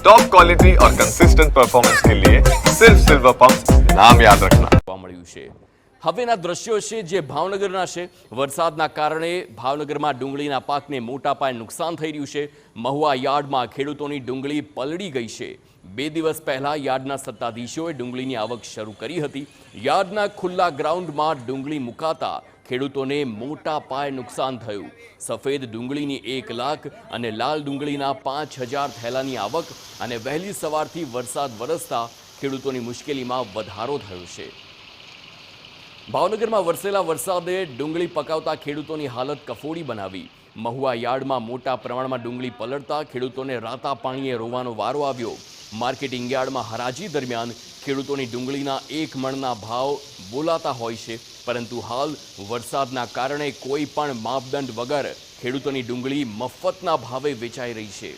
Top quality और consistent performance के लिए सिर्फ सिल्वर पंप नाम याद रखना। મળ્યું છે હવેના દ્રશ્યો છે જે ભાવનગરના છે। વરસાદના કારણે ભાવનગરમાં ડુંગળીના પાકને મોટા પાયે નુકસાન થઈ રહ્યું છે। મહુવા યાર્ડમાં ખેડૂતોની ડુંગળી પલળી ગઈ છે। 2 દિવસ પહેલા યાર્ડના સત્તાધીશોએ ડુંગળીની આવક શરૂ કરી હતી। યાર્ડના ખુલ્લા ગ્રાઉન્ડમાં ડુંગળી મુકાતા ખેડૂતોને મોટા પાયે નુકસાન થયું। સફેદ ડુંગળીની 1 લાખ અને લાલ ડુંગળીના 5000 થેલાની આવક અને વહેલી સવારથી વરસાદ વરસતા ખેડૂતોની મુશ્કેલીમાં વધારો થયો છે। ભાવનગરમાં વરસેલા વરસાદે ડુંગળી પકાવતા ખેડૂતોની હાલત કફોડી બનાવી। મહુવા યાર્ડમાં મોટા પ્રમાણમાં ડુંગળી પલળતા ખેડૂતોને રાતા પાણીએ રોવાનો વારો આવ્યો। માર્કેટિંગ યાર્ડમાં હરાજી દરમિયાન ખેડૂતોની ડુંગળીના 1 મણના ભાવ બોલાતા હોય છે, પરંતુ હાલ વરસાદના કારણે કોઈ પણ માપદંડ વગર ખેડૂતોની ડુંગળી મફતના ભાવે વેચાઈ રહી છે।